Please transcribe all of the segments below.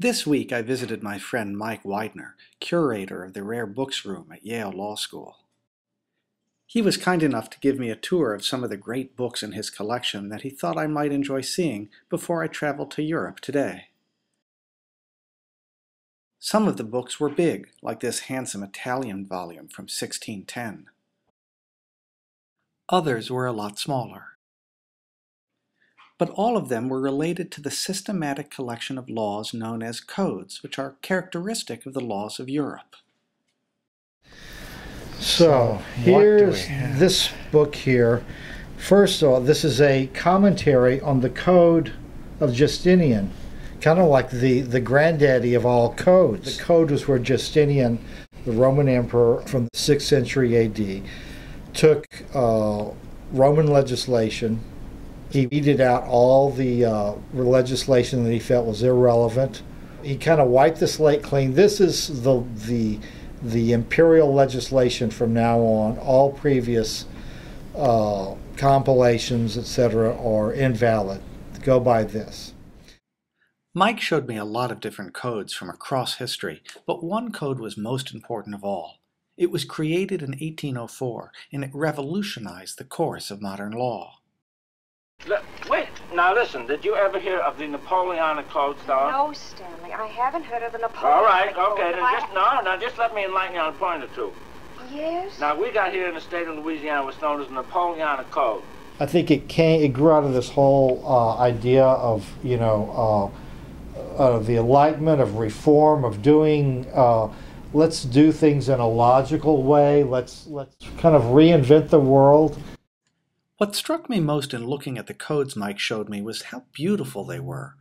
This week I visited my friend Mike Widener, curator of the Rare Books Room at Yale Law School. He was kind enough to give me a tour of some of the great books in his collection that he thought I might enjoy seeing before I traveled to Europe today. Some of the books were big, like this handsome Italian volume from 1610. Others were a lot smaller. But all of them were related to the systematic collection of laws known as codes, which are characteristic of the laws of Europe. So here's this book here. First of all, this is a commentary on the Code of Justinian, kind of like the granddaddy of all codes. The code was where Justinian, the Roman emperor from the 6th century AD, took Roman legislation. He weeded out all the legislation that he felt was irrelevant. He kind of wiped the slate clean. This is the imperial legislation from now on. All previous compilations, etc., are invalid. Go by this. Mike showed me a lot of different codes from across history, but one code was most important of all. It was created in 1804, and it revolutionized the course of modern law. Wait, now listen, did you ever hear of the Napoleonic Code, Star? No, Stanley, I haven't heard of the Napoleonic All right, Code. okay, then just let me enlighten you on a point or two. Yes? Now, we got here in the state of Louisiana what's known as the Napoleonic Code. I think it grew out of this whole idea of, the enlightenment, of reform, of doing, let's do things in a logical way, let's kind of reinvent the world. What struck me most in looking at the codes Mike showed me was how beautiful they were.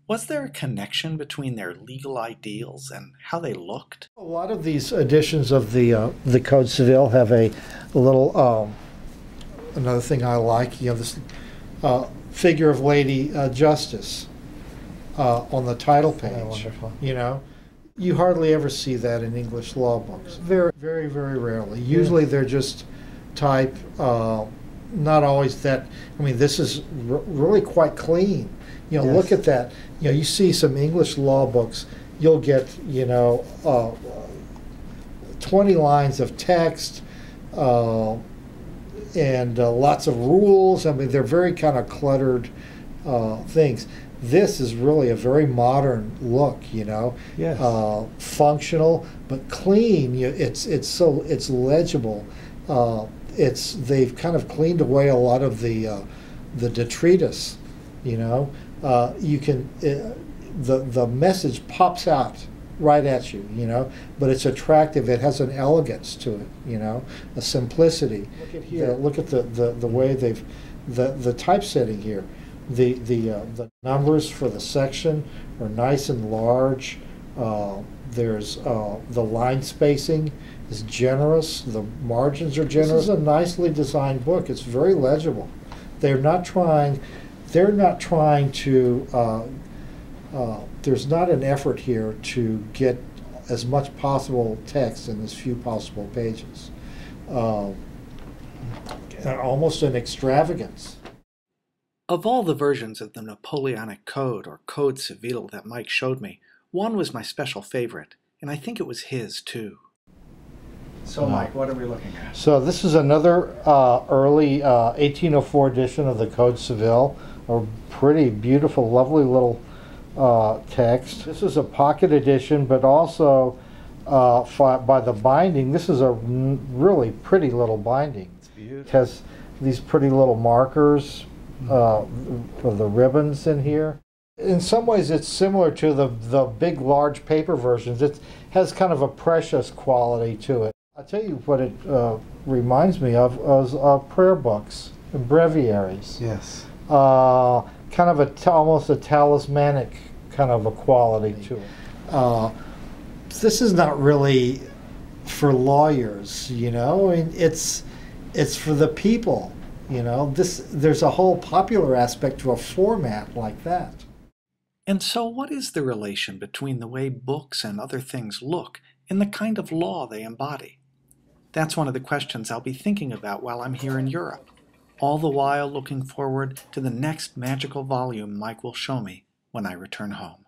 Was there a connection between their legal ideals and how they looked? A lot of these editions of the Code Civil have a little, another thing I like, this figure of Lady Justice on the title page. Oh, wonderful. You hardly ever see that in English law books. Very, very, very rarely. Usually they're just type. Not always that. I mean, this is really quite clean. Yes. Look at that. You see some English law books, you'll get 20 lines of text and lots of rules. I mean, they're very kind of cluttered things. This is really a very modern look. Yes. Functional but clean. It's legible. They've kind of cleaned away a lot of the detritus, you can the message pops out right at you, but it's attractive. It has an elegance to it, a simplicity. Look at here. Look at the way they've the typesetting here. The numbers for the section are nice and large. There's the line spacing is generous. The margins are generous. This is a nicely designed book. It's very legible. They're not trying to. There's not an effort here to get as much possible text in as few possible pages. Almost an extravagance. Of all the versions of the Napoleonic Code or Code Civil that Mike showed me, one was my special favorite, and I think it was his too. So Mike, what are we looking at? So this is another early 1804 edition of the Code Civil, a pretty beautiful, lovely little text. This is a pocket edition, but also by the binding, this is a really pretty little binding. It's beautiful. It has these pretty little markers for the ribbons in here. In some ways it's similar to the big large paper versions. It has kind of a precious quality to it. I'll tell you what it reminds me of is prayer books, breviaries. Yes. Kind of almost a talismanic kind of a quality to it. This is not really for lawyers, I mean, it's for the people, There's a whole popular aspect to a format like that. And so what is the relation between the way books and other things look and the kind of law they embody? That's one of the questions I'll be thinking about while I'm here in Europe, all the while looking forward to the next magical volume Mike will show me when I return home.